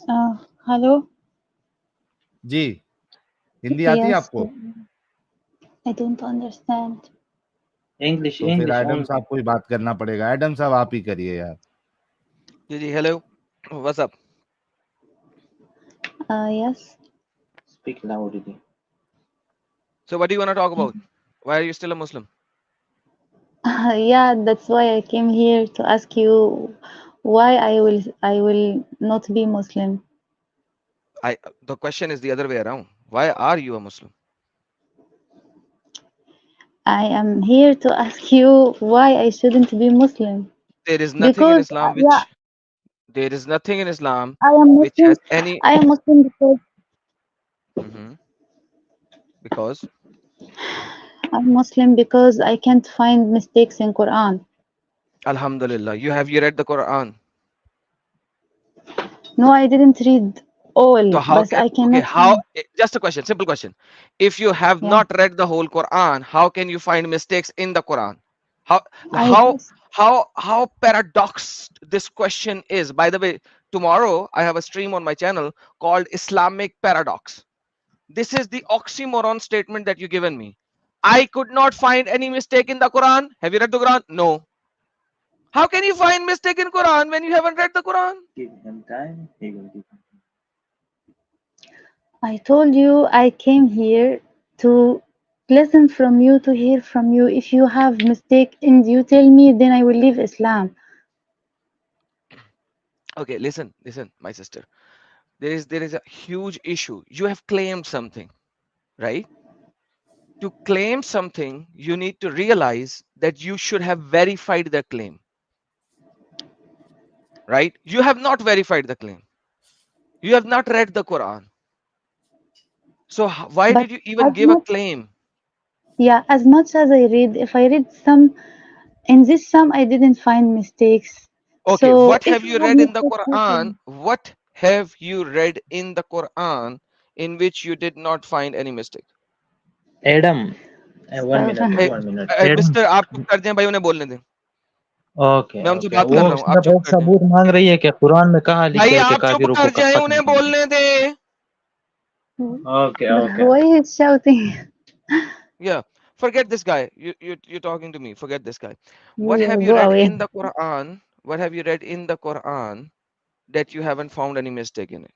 Hello जी, हिंदी आती है yes आपको? आई डोंट अंडरस्टैंड English, तो फिर English एडम only. साहब को ही बात करना पड़ेगा। एडम साहब आप ही करिए यार। जी hello what's up yes Speak loudly. So what do you want to talk about why are you still a Muslim yeah, that's why I came here to ask you why I will not be Muslim. I the question is the other way around. Why are you a Muslim? I am here to ask you why I shouldn't be Muslim. There is nothing in Because Islam yeah, which there is nothing in Islam I am which Muslim. has any I am Muslim because Mhm. Because I'm Muslim because I can't find mistakes in Quran. Alhamdulillah you read the Quran. No, I didn't read So all, how but can I okay cannot how find. just a question, simple question. If you have Yeah, not read the whole Quran, how can you find mistakes in the Quran? How I how just how paradox this question is. By the way, tomorrow I have a stream on my channel called Islamic Paradox. This is the oxymoron statement that you given me. I could not find any mistake in the Quran. Have you read the Quran? No. How can you find mistake in Quran when you haven't read the Quran? Give him time, he will give him. I told you I came here to listen from you, to hear from you. If you have mistake and you tell me, then I will leave Islam. Okay, listen, my sister. There is a huge issue. You have claimed something, right? To claim something, you need to realize that you should have verified the claim, right? You have not verified the claim. You have not read the Quran. So why But did you even as give a much, claim? yeah, as much as I read, if I read some, in this some I didn't find mistakes. Okay, So what if have you you have read in the mistakes, you tell Quran? me. What have you read in the Quran in which you did not find any mistake? Adam, 1 minute, Astaghfir. Hey, 1 minute. Adam. Mister आप चुप कर जाएं भाई, उन्हें बोलने दें। Okay, मैं उनसे okay. बात वो कर रहा हूँ, आप सिर्फ चुप एक कर जाएं। सबूत मांग रही है कि कुरान में कहाँ लिखा भाई है कि आप चुप काफिरों को कर जाएं, कत्ल उन्हें करना बोलने दें। है। Okay, okay. Why is shouting? Yeah, forget this guy. You're talking to me. Forget this guy. What have You you go read away. in the Quran? What have you read in the Quran that you haven't found any mistake in it?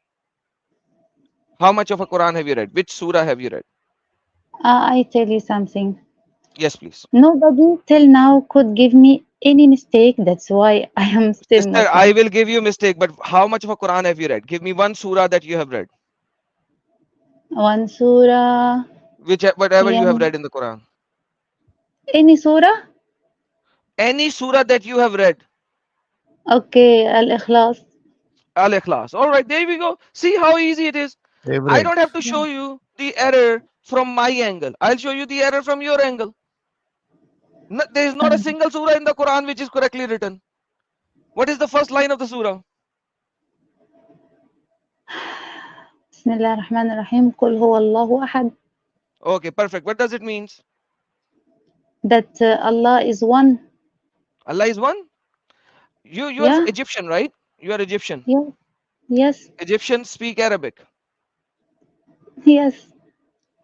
How much of a Quran have you read? Which surah have you read? I tell you something. Yes, please. Nobody till now could give me any mistake. That's why I am still Sister, I Muslim. will give you mistake, but how much of a Quran have you read? Give me one surah that you have read. One surah, Which whatever you have yani, read in the Quran. any surah? Any surah that you have read. Okay, Al-Ikhlas. Al-Ikhlas. All right, there we go. See how easy it is. I favourite. don't have to show you the error from my angle. I'll show you the error from your angle. No, there is not a single surah in the Quran which is correctly written. What is the first line of the surah? Bismillah ar-Rahman ar-Rahim. Qul huwa Allahu ahad. Okay, perfect. What does it mean? That Allah is one. Allah is one. You are Yeah, Egyptian, right? You are Egyptian. yeah, yes, Egyptians speak Arabic. yes.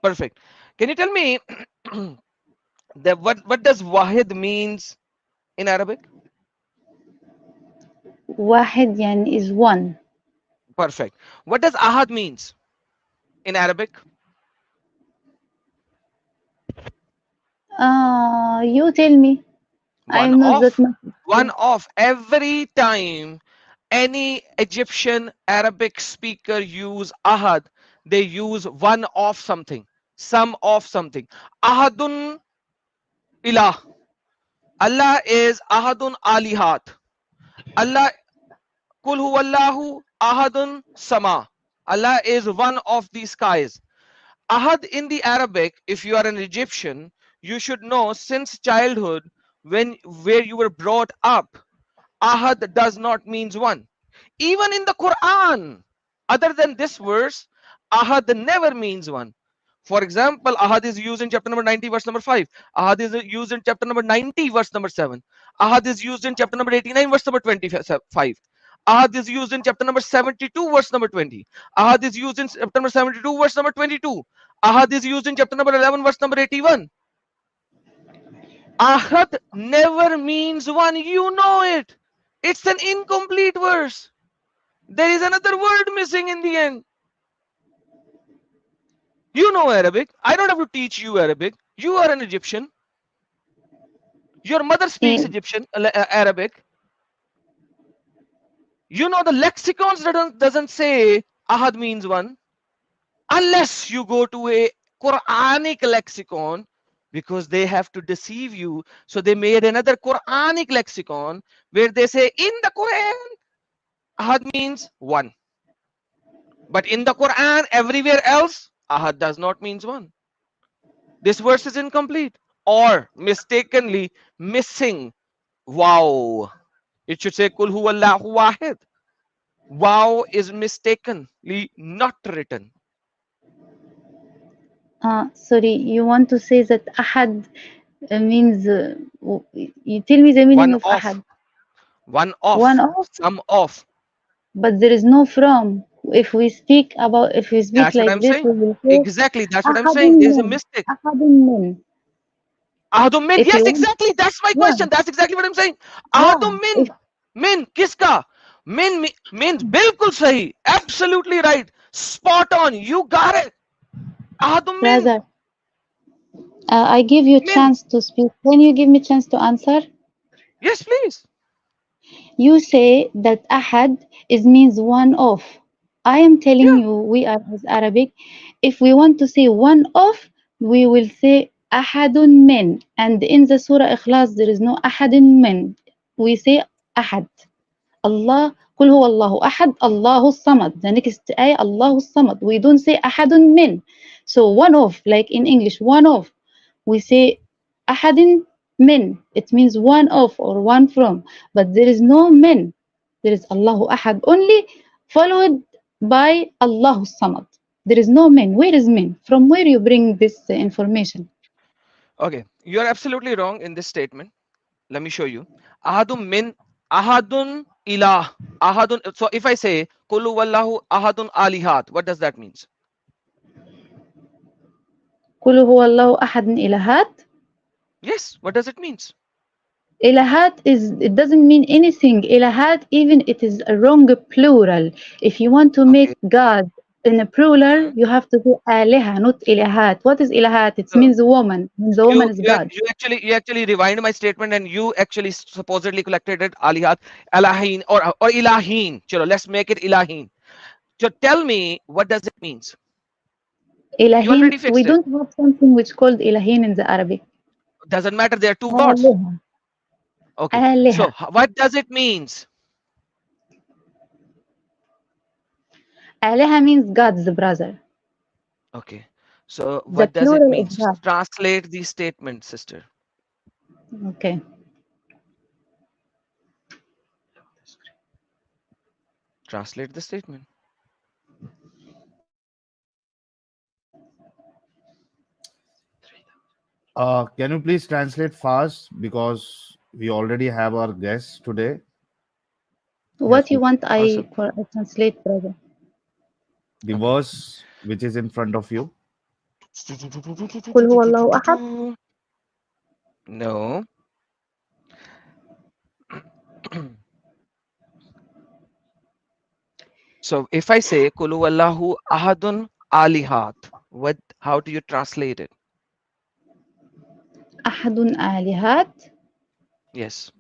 Perfect. Can you tell me that what does Wahid means in Arabic? Wahid yani is one. Perfect. What does Ahad means in Arabic? You tell me. One I'm not that off. much. One off. Every time any Egyptian Arabic speaker use Ahad, they use one of something, some of something. Ahadun ilah. Allah is Ahadun alihat. Allah Kul huwallahu ahadun sama. Allah is one of the skies. Ahad in the Arabic, if you are an Egyptian, you should know since childhood when where you were brought up, Ahad does not means one. Even in the Quran, other than this verse, Ahad never means one. For example, Ahad is used in chapter number 90, verse number 5. Ahad is used in chapter number 90, verse number 7. Ahad is used in chapter number 89, verse number 25. Ahad is used in chapter number 72, verse number 20. Ahad is used in chapter number 72, verse number 22. Ahad is used in chapter number 11, verse number 81. Ahad never means one. You know it. It's an incomplete verse. There is another word missing in the end. You know Arabic. I don't have to teach you Arabic. You are an Egyptian. Your mother speaks Egyptian, Arabic. You know the lexicons that doesn't say Ahad means one. Unless you go to a Quranic lexicon, because they have to deceive you. So they made another Quranic lexicon where they say in the Quran, Ahad means one. But in the Quran, everywhere else, Ahad does not means one. This verse is incomplete or mistakenly missing. Wow. It should say Kul huwallahu wahid. Wow is mistakenly not written. Sorry, you want to say that ahad means you tell me the meaning One of off. ahad. One off. One off, Some off. but there is no from. If we speak That's what like I'm this, saying. we will say Exactly. That's what I'm saying. ahadun There is a min, mistake. ahadun min. Ahadum min. If Yes, you want, exactly. That's my yeah, question. That's exactly what I'm saying. yeah. Ahadum If min. Min. Kiska. Min means bilkul sahi. Absolutely right. Spot on. You got it. Ahadum min. brother, I give you Min. chance to speak. Can you give me chance to answer? Yes, please. You say that ahad is means one of. I am telling Yeah. you, we are as Arabic. If we want to say one of, we will say ahadun min. And in the Surah Ikhlas, there is no ahadun min. We say ahad. Allah, قل هو الله أحد الله الصمد. The next ayah, الله الصمد. We don't say أحد من. So one of, like in English, one of. We say أحد من. It means one of or one from. But there is no min. There is الله أحد only, followed by الله الصمد. There is no min. Where is min? From where you bring this information? Okay. You are absolutely wrong in this statement. Let me show you. Ahadun min. Ahadun ilah. Ahadun. So if I say Kulu wallahu ahadun alihat, what does that mean? قل هو الله أحد إلهات. Yes. What does it mean? Ilahat is, it doesn't mean anything. Ilahat, even it is a wrong plural. If you want to make Okay. God in a plural, you have to say aliha, not ilahat. What is ilahat? It So means woman. It means the woman is God. you actually rewind my statement and you actually supposedly collected it alihat, alahin or ilahin. Chalo, let's make it ilahin. So tell me, what does it means? You Ilahin, already we fixed it. don't have something which called ilahin in the Arabic. Doesn't matter. There are two gods. Aliha. Okay. So Aliha. what does it means? Aliha means God's brother. Okay. So The what does it plural mean? of God. Translate the statement, sister. Okay. Translate the statement. Can you please translate fast because we already have our guests today. What Yes, you want, Awesome. I translate, brother. the Okay. verse which is in front of you. قل هو الله أحد. No. So if I say Kulu Wallahu Ahadun Alihat, how do you translate it? أحد آلهات. Yes.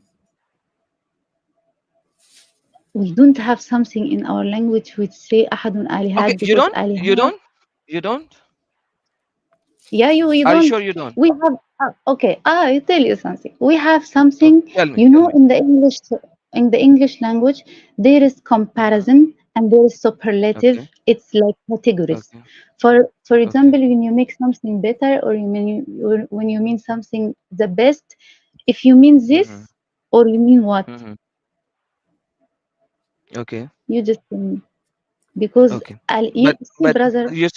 We don't have something in our language which say أحد Okay, آلهات, you because don't? You آلهات. don't? You don't? Yeah, you Are you don't. sure you don't? We have okay. I tell you something. We have Okay, something. tell me, You tell know, me. in the English language, there is comparison and there is superlative. Okay, It's like categories. okay, For okay. example, when you make something better, or when you mean something the best, if you mean this Mm-hmm, or you mean what, mm-hmm. Okay, you just tell me. Because okay. you see, But brother, you're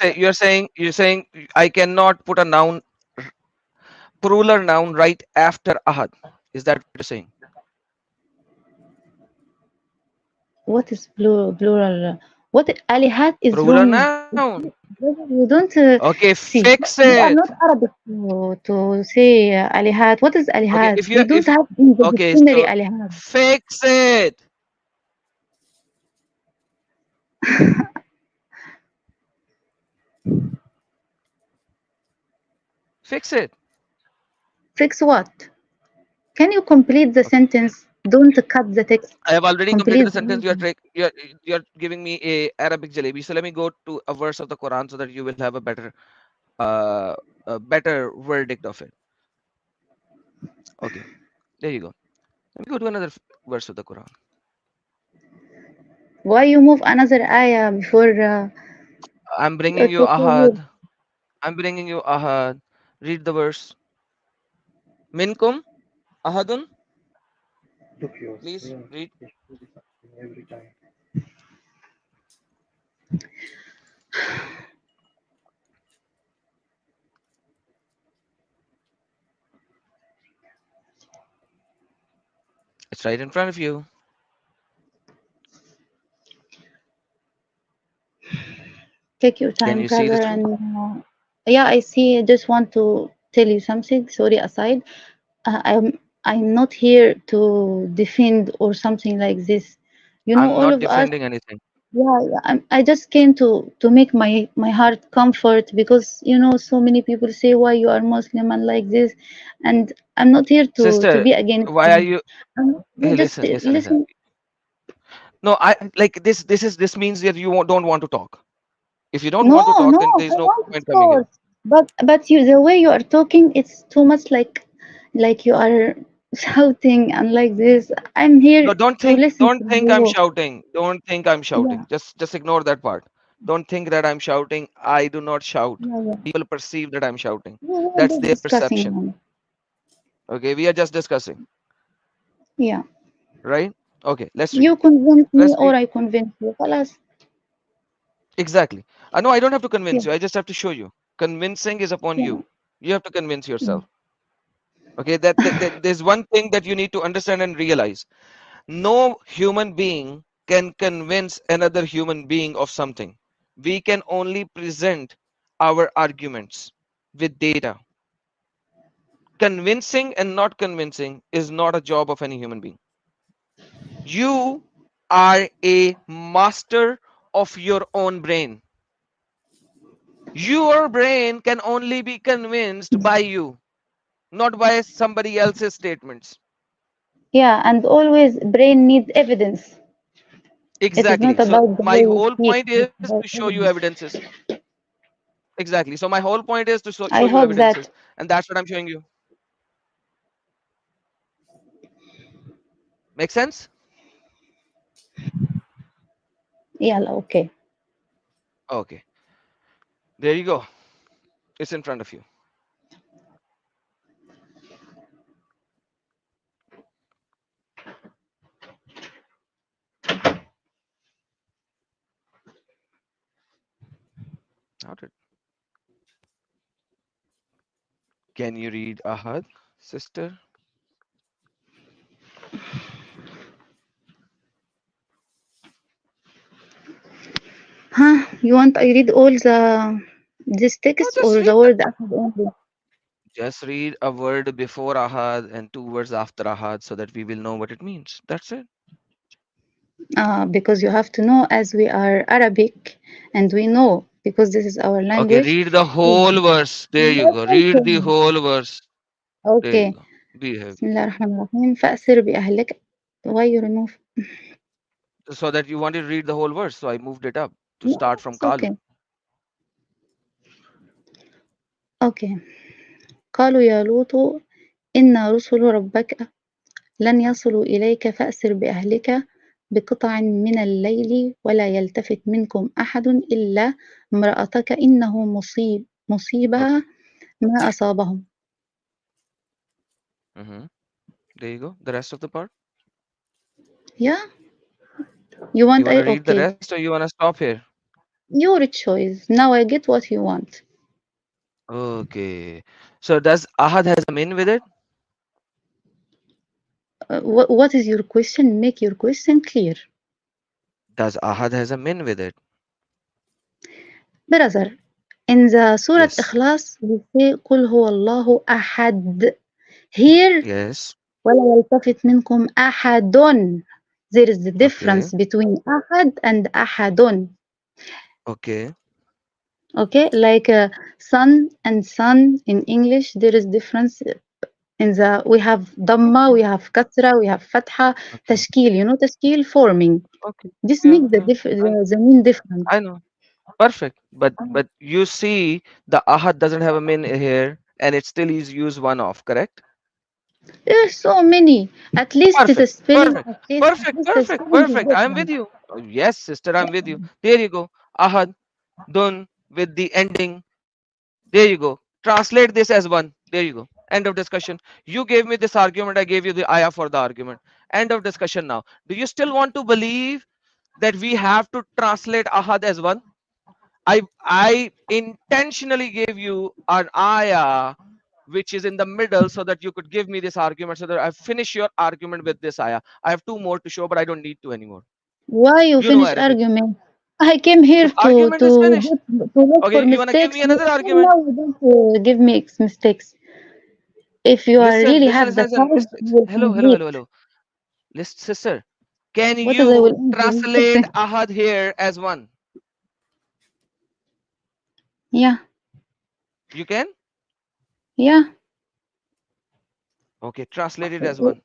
saying I cannot put a noun, plural noun right after ahad. Is that what you're saying? What is plural? What alihat is Plural wrong. noun. You don't Okay, see. fix We are it. not Arabic to say alihat. What is Okay, alihat? if you We don't if have in the okay, dictionary so alihat. fix it. Fix it. Fix what? Can you complete the Okay. sentence? Don't cut the text. I have already completed Complete the the sentence. sentence. You're giving me a Arabic jalebi. So let me go to a verse of the Quran so that you will have uh a better verdict of it. Okay, there you go. Let me go to another verse of the Quran. Why you move another ayah before I'm bringing you okay, tell you. Ahad. I'm bringing you Ahad. Read the verse. Minkum Ahadun. Please read. It's right in front of you. Take your Can time, you see the brother. screen? And yeah, I see. I just want to tell you something. Sorry, aside. I'm not here to defend or something like this. You know, I'm all not of us. defending anything. Yeah, yeah, I just came to make my heart comfort because you know so many people say why you are Muslim and like this, and I'm not here to Sister, be against why are them. you Yeah, hey, just listen. listen. No, I like this means that you don't want to talk. If you don't No, want to talk, no, then there I is no want point of coming here. course, but you the way you are talking, it's too much like you are shouting and like this. I'm here No, to listen don't to think I'm you. shouting. Don't think I'm Yeah, shouting. Just ignore that part. Don't think that I'm shouting. I do not shout. yeah, yeah. People perceive that I'm shouting. We are That's just their discussing, perception. man. Okay, we are just discussing, Yeah. right? Okay, let's read. You convince me Let's read. or I convince you. خلاص. Exactly. No, I don't have to Yeah, convince you. I just have to show you. Convincing is upon yeah, you. You have to convince yeah. yourself. Okay, that there's one thing that you need to understand and realize. No human being can convince another human being of something. We can only present our arguments with data. Convincing and not convincing is not a job of any human being. You are a master of your own brain. Your brain can only be convinced by you, not by somebody else's statements. Yeah, and always brain needs evidence. It is not Exactly. So about the my way we whole speak, point is it's to about show you evidence. evidences. Exactly. So my whole point is to show I you hope evidences, that, and that's what I'm showing you. Make sense? yeah, okay. Okay. There you go. It's in front of you. How did? Can you read Ahad, sister? Huh? You want I read all the this No, text just or read the the. word after only? Just read a word before Ahad and two words after Ahad so that we will know what it means. That's it. Because you have to know as we are Arabic and we know because this is our Okay, language. read the We whole verse. There you go. Read the listen. whole verse. There you Okay. go. Be happy. بسم الله الرحمن الرحيم فأسر بأهلك. Why you remove? So that you wanted to read the whole verse. So I moved it up to No, start from it's Kalu. okay. Okay. قالوا يا لوط إن رسل ربك لن يصلوا إليك فأسر بأهلك بقطع من الليل ولا يلتفت منكم أحد إلا امرأتك إنه Okay. مصيبها ما أصابهم. Hmm. There you go. The rest of the part. Yeah, you You want want I to read the okay. rest or you want to stop here? Your choice. Now I get what you want. Okay. So does Ahad has a min with it? What is your question? Make your question clear. Does ahad has a min with it? Brother, in the Surah Yes. Ikhlas, we say قل هو الله أحد. Here, Yes. ولا يلتفت منكم أحد. There is the Okay. difference between أحد and أحد. Okay. Okay, like sun and sun in English, there is difference in the. We have Dhamma, we have Kasra, we have Fatha, Okay. Tashkil. You know, Tashkil forming. Okay. This Yeah. makes Yeah. the mean difference. I know. Perfect. But you see, the ahad doesn't have a min here, and it still is used one off. Correct. There's so many. At least the Perfect. spelling. Perfect. At Perfect. least the Perfect. spelling is Perfect. I'm with different. you. Oh, yes, sister, I'm with you. There you go. Ahad, dun with the ending. There you go. Translate this as one. There you go. End of discussion. You gave me this argument. I gave you the ayah for the argument. End of discussion now. Do you still want to believe that we have to translate ahad as one? I intentionally gave you an ayah which is in the middle so that you could give me this argument so that I finish your argument with this ayah. I have two more to show, but I don't need to anymore. Why you You know finish Arabic. argument? I came here The argument is finished. to look for Okay, you wanna give mistakes. me You another still argument? now you don't give me mistakes. If you are Listen, really listen, have the listen, time, listen. you will Hello, hello, complete. hello, hello. Listen, sister. Can What is I you will answer? translate ahad here as one? Yeah, You can? yeah. Okay, translate it as one.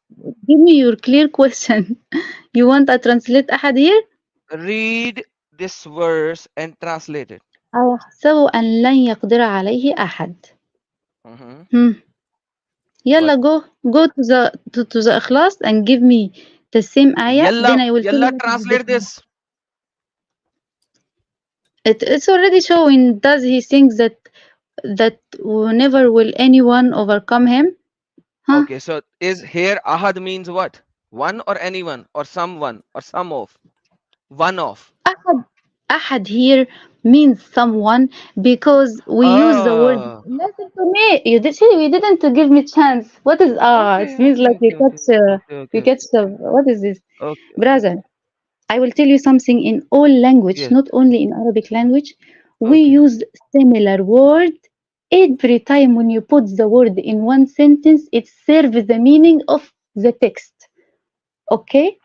Give me your clear question. You want I translate أحد here? Read this verse and translate it. أيحسب أن لن يقدر عليه أحد. Mhm. Hmm. What? يلا go to the إخلاص and give me the same ayah. Yalla, Then I will tell you yalla, what is the translate difference. this. It's already showing. Does he think that never will anyone overcome him? Huh? Okay, so is here ahad means what? One or anyone or someone or some of? One of. أحد أحد here means someone because we use the word. Oh. Listen to me. You didn't give me chance. What is It Okay, means okay, like okay, okay, okay, okay, you catch the. What is this, okay, okay, brother? I will tell you something. In all language, yes, not only in Arabic language, we okay. use similar word. Every time when you put the word in one sentence, it serves the meaning of the text. Okay,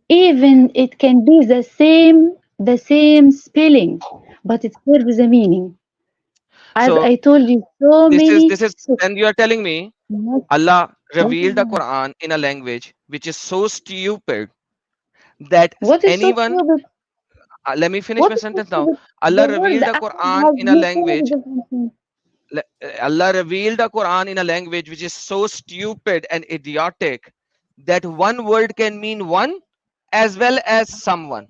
even it can be the same spelling, but it serves a meaning. As So I told you, so many. this is, and you are telling me What Allah is revealed the that? Quran in a language which is so stupid that What is so anyone, stupid? let me finish What my is so sentence now. stupid? The Allah word revealed the ahad Quran has in a so many language, different things. Allah revealed the Quran in a language which is so stupid and idiotic that one word can mean one as well as someone.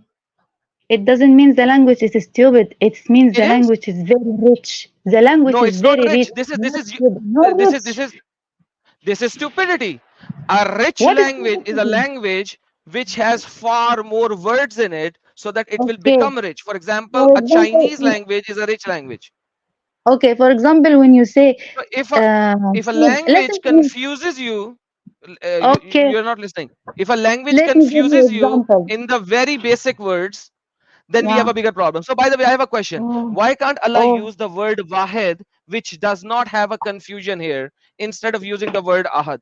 It doesn't mean the language is stupid. It means It the is. language is very rich. The language No, is it's not very rich. rich, This not is stupid, not this is rich. this is stupidity. A rich What is language is a stupidity? language which has far more words in it so that it will Okay, become rich. For example, for a Chinese example, language is a rich language. okay, for example, when you say, So if a sheep, listen language to me. confuses you, Okay, you're not listening. If a language let me give you confuses you example. in the very basic words, then we have Yeah. a bigger problem. So by the way, I have a question. Oh, Why can't Allah oh. use the word wahid, which does not have a confusion here, instead of using the word ahad?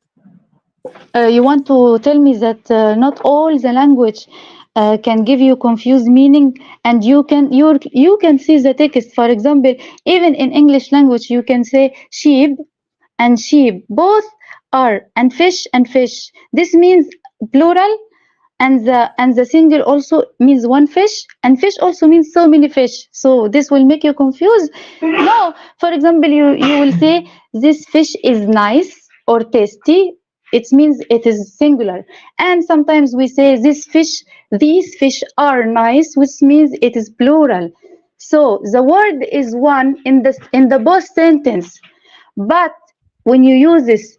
You want to tell me that not all the language can give you confused meaning, and you can see the text. For example, even in English language, you can say sheep and sheep. Both are and fish. This means plural, and the single also means one fish, and fish also means so many fish. So this will make you confused. No, for example, you will say this fish is nice or tasty. It means it is singular. And sometimes we say these fish are nice, which means it is plural. So the word is one in the both sentence, but when you use this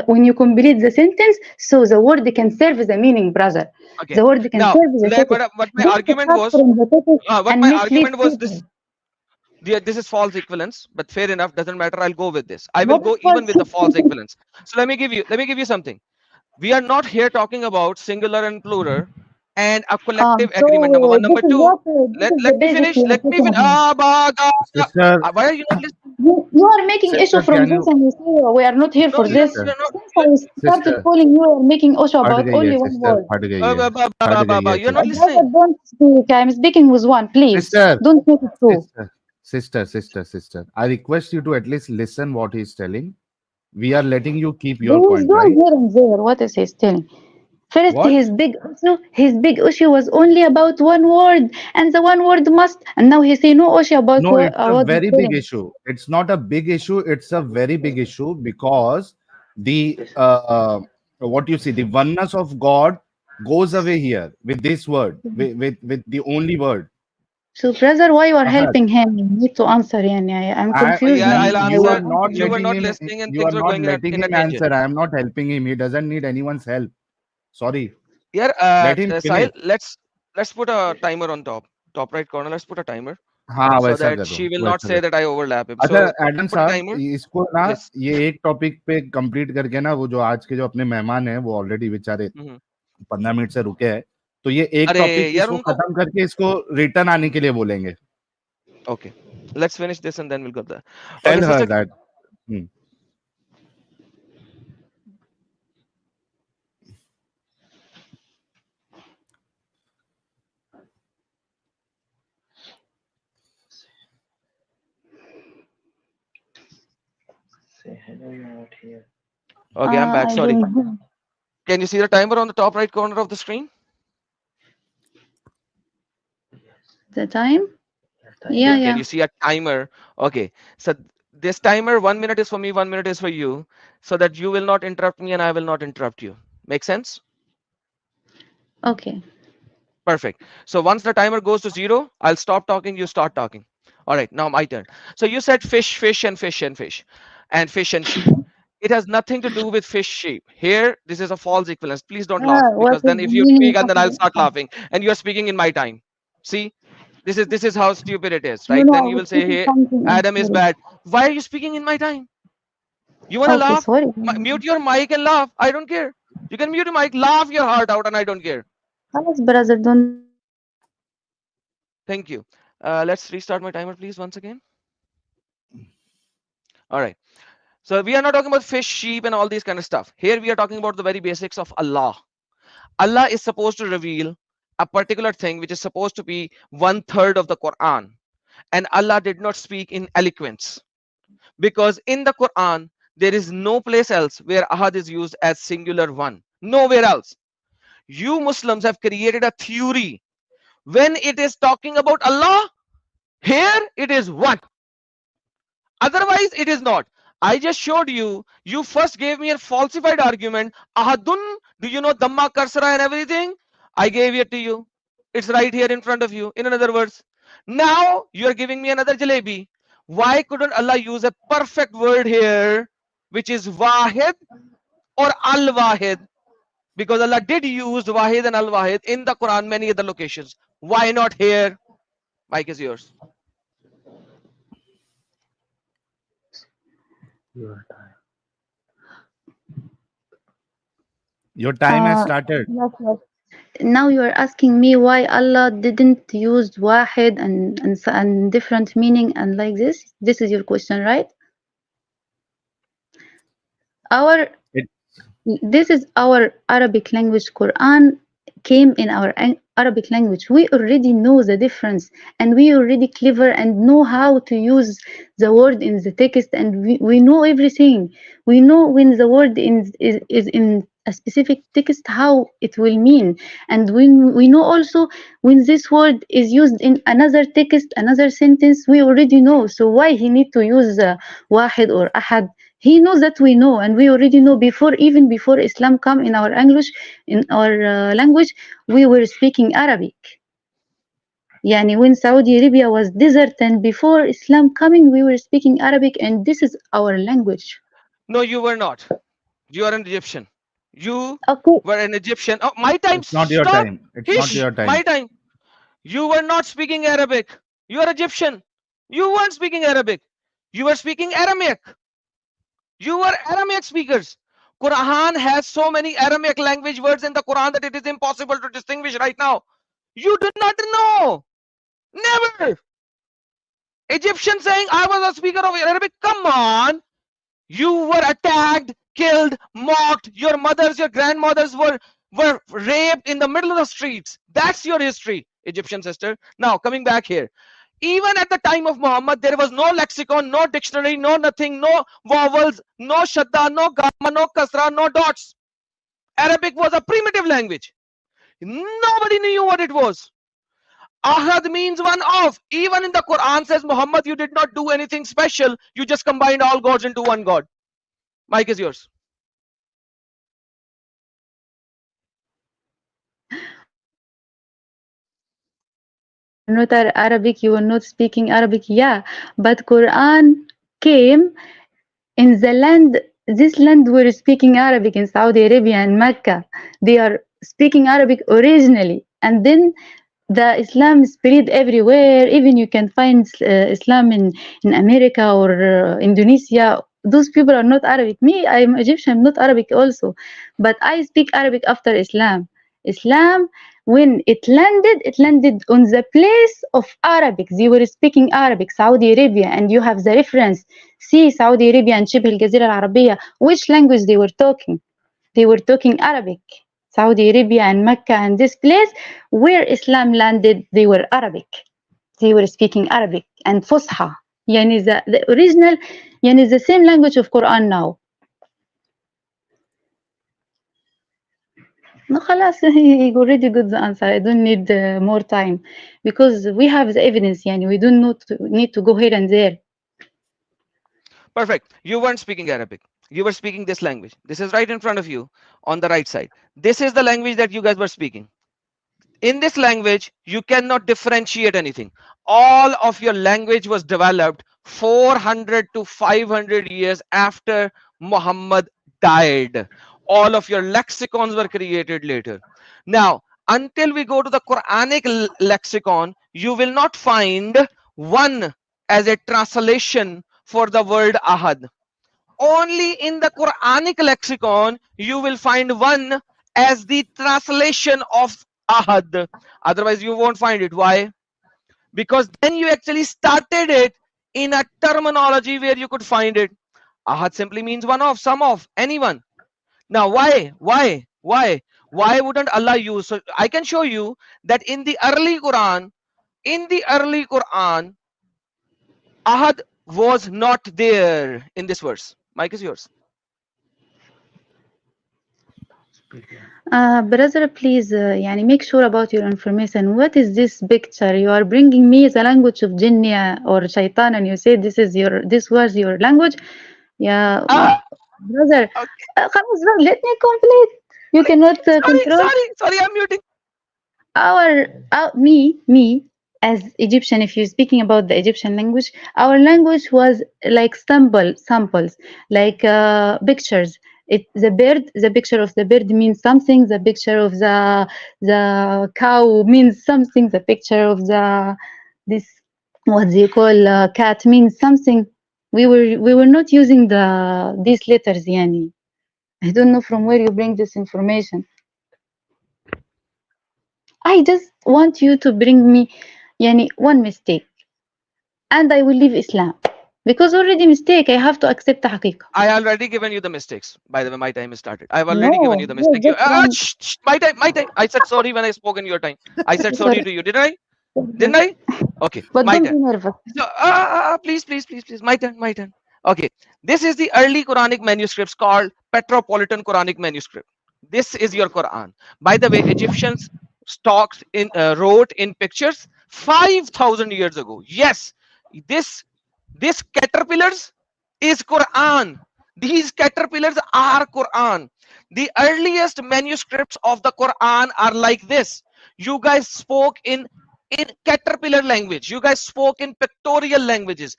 when you complete the sentence, so the word can serve the meaning, brother. Okay. The word can Now, serve the text. what my Don't argument cut was, from the text what and my mislead argument was this. people. This is false equivalence, but fair enough. Doesn't matter. I'll go with this. I will What is go even with the false false? equivalence. So let me give you something. We are not here talking about singular and plural. and a collective agreement. Number So one. this Number is two. what this is the Let me basic finish. we are Let me talking finish. about. Sister, Why are you not listening? You are making issue sister, from can this you, and you say we are not here No, for this. sister, you're not. Since I started sister, calling you, you are making issue फट about गई है only one sister, word. फट गई है, फट गई है You're not sister. Brother, listening. don't speak. I'm speaking with one. Please Sister, don't make it two. sister, sister. I request you to at least listen what he's telling. We are letting you keep He your was point, doing right? here and there. What is he telling? First, What? his big issue was only about one word, and the one word must. And now he say no issue about No, it's a what he's very big telling. issue. It's not a big issue. It's a very big issue because the what you see, the oneness of God goes away here with this word, with the only word. So, brother, why you are Ahad. helping him? You need to answer. Yani, I'm confused. Yeah, Yani, I'll I You will are answer. not answer You you. were letting not him. listening, and You things are were not going letting in a him tangent. answer. I am not helping him. He doesn't need anyone's help. Sorry. Yeah, Let him Sahil, finish. let's put a timer on top right corner. Let's put a timer हाँ so वैसा that करो she will not वैसा say करो that I overlap him. अच्छा So Adam put a साहब timer. इसको ना Yes. ये एक टॉपिक पे कंप्लीट करके ना वो जो आज के जो अपने मेहमान हैं वो ऑलरेडी बेचारे Mhm. 15 मिनट से रुके हैं तो ये एक अरे टॉपिक यार इसको उनको. खत्म करके इसको रिटर्न आने के लिए बोलेंगे Okay. Let's finish this and then we'll go there. Okay, tell her sister. That Say hello, you're not here. Okay, I'm back. I Sorry. don't know Can you see the timer on the top right corner of the screen? the time. Yeah. Yeah, Can yeah. you see a timer? Okay. So this timer, 1 minute is for me, 1 minute is for you, so that you will not interrupt me and I will not interrupt you. Make sense? Okay. Perfect. So once the timer goes to zero, I'll stop talking, you start talking. All right, now my turn. So you said fish, fish, and fish, and fish, and fish and sheep. It has nothing to do with fish, sheep. Here, this is a false equivalence. Please don't laugh What because is then the if you meaning speak and of then I'll start it? laughing and you're speaking in my time. See, this is how stupid it is, No, right? no, Then I you was will say, speaking hey, something else. Adam is Sorry. bad. Why are you speaking in my time? You wanna Okay, laugh? sorry. Mute your mic and laugh. I don't care. You can mute your mic, laugh your heart out, and I don't care. خلاص brother, don't make it. Thank you. Let's restart my timer, please, once again. All right. So we are not talking about fish, sheep, and all these kind of stuff. Here we are talking about the very basics of Allah. Allah is supposed to reveal a particular thing which is supposed to be 1/3 of the Quran. And Allah did not speak in eloquence because in the Quran there is no place else where ahad is used as singular one. Nowhere else. You Muslims have created a theory. When it is talking about Allah, here it is one. Otherwise, it is not. I just showed you. You first gave me a falsified argument. Ahadun, do you know Dhamma, Karsara, and everything? I gave it to you. It's right here in front of you. In another words, now you are giving me another jalebi. Why couldn't Allah use a perfect word here, which is Wahid or Al Wahid? Because Allah did use Wahid and Al Wahid in the Quran, many other locations. Why not here? Mike is yours. Your time. your time has Uh, started yes. Now you are asking me why Allah didn't use wahid and different meaning and like this. This is your question, right? Our it, This is our Arabic language. Quran came in our Arabic language. We already know the difference and we already clever and know how to use the word in the text and we know everything. We know when the word is in a specific text how it will mean and we know also when this word is used in another text another sentence we already know so why he need to use wahid or ahad he knows that we know and we already know before even before Islam come in our language we were speaking Arabic يعني when Saudi Arabia was desert and before Islam coming we were speaking Arabic and this is our language. No, you were not. You are an Egyptian. You Okay. were an Egyptian. Oh, my time. it's not your Stop. time, it's not Hish. your time. My time. You were not speaking Arabic. You are Egyptian. You weren't speaking Arabic. You were speaking Aramaic. You were Aramaic speakers. Quran has so many Aramaic language words in the Quran that it is impossible to distinguish right now. You do not know. Never. Egyptian saying, I was a speaker of Arabic. Come on. You were attacked, killed, mocked. Your mothers, your grandmothers were raped in the middle of the streets. That's your history, Egyptian sister. Now, coming back here. Even at the time of Muhammad, there was no lexicon, no dictionary, no nothing, no vowels, no shadda, no gamma, no kasra, no dots. Arabic was a primitive language. Nobody knew what it was. Ahad means one of. Even in the Quran says, Muhammad, you did not do anything special. You just combined all gods into one God. Mike is yours. You are not Arabic, you are not speaking Arabic. Yeah, but Quran came in the land. This land were speaking Arabic in Saudi Arabia and Mecca. They are speaking Arabic originally, and then the Islam spread everywhere. Even you can find Islam in America or Indonesia. Those people are not Arabic. Me, I'm Egyptian, I'm not Arabic also, but I speak Arabic after Islam. Islam, when it landed on the place of Arabic. They were speaking Arabic, Saudi Arabia, and you have the reference. See, Saudi Arabia and شبه الجزيرة العربية, which language they were talking? They were talking Arabic. Saudi Arabia and Mecca and this place where Islam landed, they were Arabic. They were speaking Arabic and Fusha. يعني the original, يعني the same language of Quran now. No, خلاص, he already got the answer. I don't need more time because we have the evidence. يعني we don't need to go here and there. Perfect. You weren't speaking Arabic. You were speaking this language. This is right in front of you on the right side. This is the language that you guys were speaking. In this language, you cannot differentiate anything. All of your language was developed 400 to 500 years after Muhammad died. All of your lexicons were created later. Now, until we go to the Quranic lexicon, you will not find one as a translation for the word ahad. Only in the Quranic lexicon you will find one as the translation of ahad. Otherwise you won't find it. Why? Because then you actually started it in a terminology where you could find it. Ahad simply means one of, some of, anyone. Now why wouldn't Allah use? So I can show you that in the early Quran, ahad was not there in this verse. Mike is yours. Brother, please, يعني make sure about your information. What is this picture? You are bringing me the language of Jinnia or Shaitan, and you say this was your language. Yeah, brother. Okay. خلاص, let me complete. You cannot control. Sorry, I'm muting. Me as Egyptian, if you're speaking about the Egyptian language, our language was like samples, like pictures. The picture of the bird means something. The picture of the cow means something. The picture of this, what they call cat, means something. We were not using these letters, yani. I don't know from where you bring this information. I just want you to bring me يعني one mistake and I will leave Islam because already mistake I have to accept the حقيقة. I already given you the mistakes. By the way, my time is started. I've already No, given you the mistake. just one. My time. I said sorry when I spoke in your time. I said sorry to you. Didn't I? Didn't I? Okay, But my don't turn. be nervous. So, please. My turn. Okay, this is the early Quranic manuscripts called Petropolitan Quranic manuscript. This is your Quran. By the way, Egyptians wrote in pictures 5,000 years ago. Yes, this caterpillars is Quran. These caterpillars are Quran. The earliest manuscripts of the Quran are like this. You guys spoke in caterpillar language. You guys spoke in pictorial languages.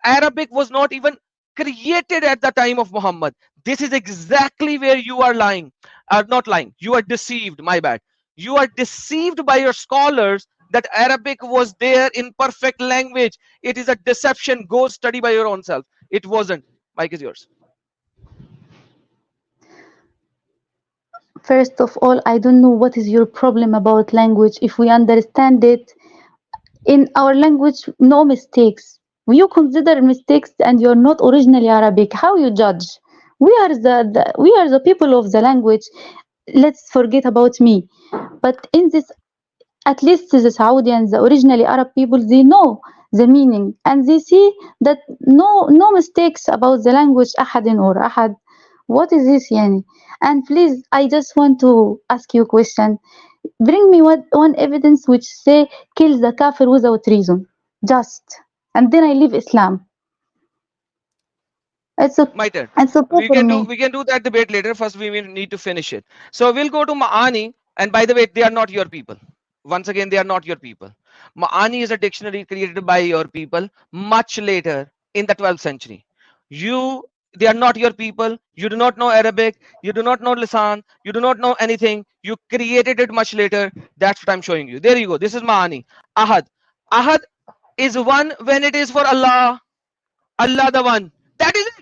Arabic was not even created at the time of Muhammad. This is exactly where you are lying. Not lying. You are deceived. My bad. You are deceived by your scholars that Arabic was there in perfect language. It is a deception. Go study by your own self. It wasn't. Mike is yours. First of all, I don't know what is your problem about language. If we understand it, in our language, no mistakes. You consider mistakes and you're not originally Arabic. How you judge? We are the people of the language. Let's forget about me. But in this, at least the Saudi the originally Arab people, they know the meaning and they see that no mistakes about the language ahadin or ahad. What is this, yani? And please, I just want to ask you a question. Bring me one evidence which say kill the kafir without reason. Just. And then I leave Islam. It's a, My turn. it's okay We for can do me. we can do that debate later. First, we will need to finish it. So we'll go to Ma'ani. And by the way, they are not your people. Once again, they are not your people. Ma'ani is a dictionary created by your people much later in the 12th century. You, they are not your people. You do not know Arabic. You do not know Lisan. You do not know anything. You created it much later. That's what I'm showing you. There you go. This is Ma'ani. Ahad. Ahad is one when it is for Allah. Allah the one. That is it.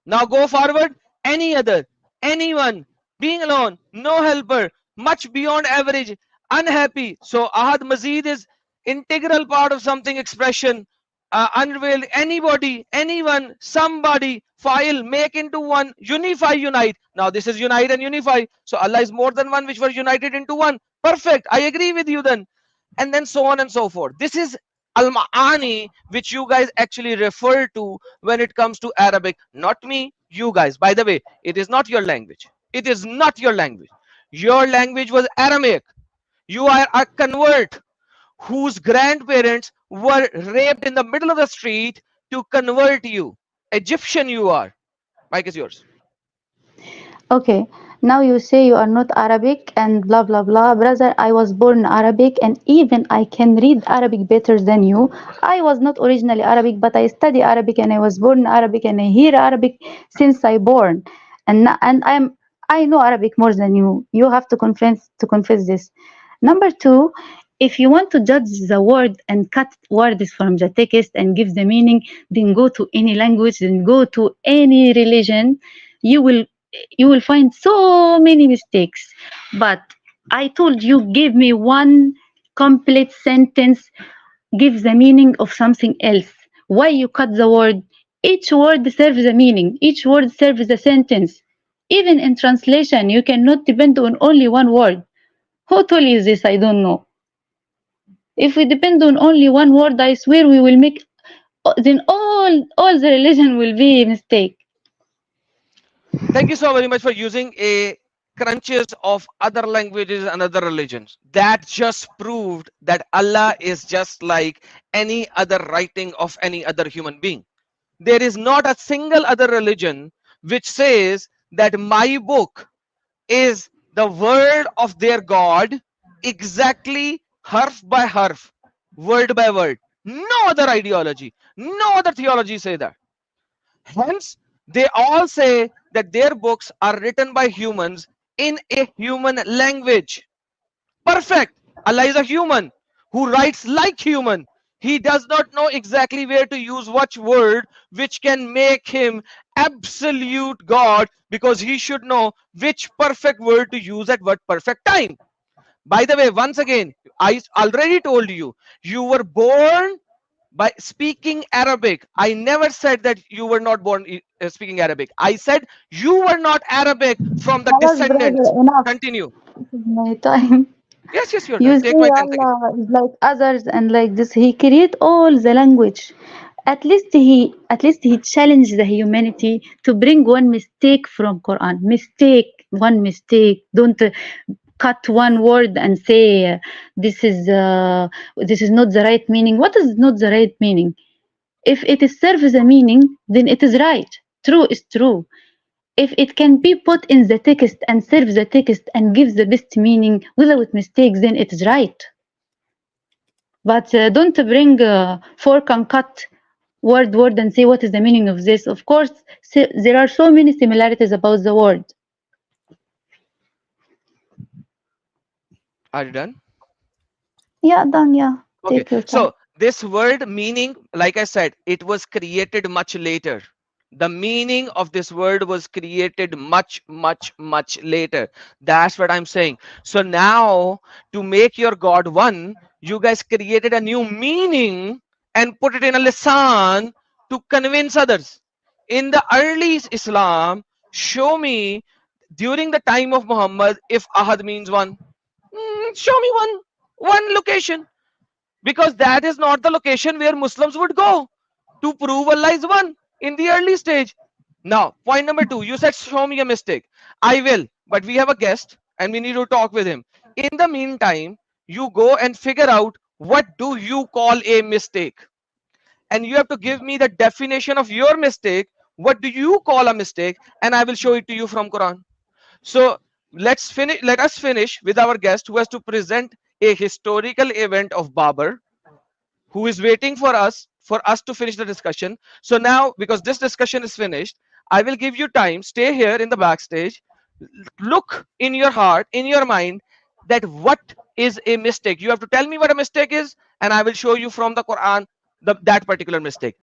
Now go forward. Any other, anyone, being alone, no helper, much beyond average, unhappy. So Ahad Mazid is integral part of something expression. Unveiled, anybody, anyone, somebody, file, make into one, unify, unite. Now this is unite and unify. So Allah is more than one, which were united into one. Perfect. I agree with you then. And then so on and so forth. This is Al-Ma'ani, which you guys actually refer to when it comes to Arabic. Not me, you guys. By the way, it is not your language. It is not your language. Your language was Aramaic. You are a convert whose grandparents were raped in the middle of the street to convert you. Egyptian you are. Mike is yours. Okay, now you say you are not Arabic and blah blah blah. Brother, I was born Arabic and even I can read Arabic better than you. I was not originally Arabic, but I study Arabic and I was born Arabic and I hear Arabic since I born. And I know Arabic more than you. You have to confess this. Number two, if you want to judge the word and cut words from the text and give the meaning, then go to any language, then go to any religion. You will you will find so many mistakes. But I told you, give me one complete sentence, give the meaning of something else. Why you cut the word? Each word serves a meaning, each word serves a sentence. Even in translation, you cannot depend on only one word. Who told you this? I don't know. If we depend on only one word, I swear we will make then all the religion will be a mistake. Thank you so very much for using a crunches of other languages and other religions. That just proved that Allah is just like any other writing of any other human being. There is not a single other religion which says that my book is the word of their God exactly harf by harf, word by word. No other ideology, no other theology say that. Hence, they all say that their books are written by humans in a human language. Perfect. Allah is a human who writes like human. He does not know exactly where to use which word, which can make him absolute God, because he should know which perfect word to use at what perfect time. By the way, once again, I already told you, you were born by speaking Arabic. I never said that you were not born speaking Arabic. I said you were not Arabic from the خلاص brother, descendants. enough. Continue. This is my time. Yes, yes, you're You done. Take say my 10 seconds. Allah is like others and like this. He create all the language. At least he challenged the humanity to bring one mistake from Quran. Mistake, one mistake. Don't cut one word and say this is not the right meaning. What is not the right meaning? If it is serves a meaning, then it is right. True is true. If it can be put in the text and serve the text and gives the best meaning without mistakes, then it is right. But don't bring fork and cut word and say what is the meaning of this. Of course, there are so many similarities about the word. Are you done? Yeah, done. Yeah, Okay. take your time. So this word meaning, like I said, it was created much later. The meaning of this word was created much, much, much later. That's what I'm saying. So now, to make your God one, you guys created a new meaning and put it in a lisan to convince others. In the early Islam, show me during the time of Muhammad if ahad means one. Show me one location, because that is not the location where Muslims would go to prove Allah is one in the early stage. Now, point number two, you said show me a mistake. I will, but we have a guest and we need to talk with him. In the meantime, you go and figure out what do you call a mistake, and you have to give me the definition of your mistake. What do you call a mistake? And I will show it to you from Quran. So let's finish. Let us finish with our guest who has to present a historical event of Babur, who is waiting for us to finish the discussion. So now, because this discussion is finished, I will give you time. Stay here in the backstage. Look in your heart, in your mind, that what is a mistake. You have to tell me what a mistake is, and I will show you from the Quran that particular mistake.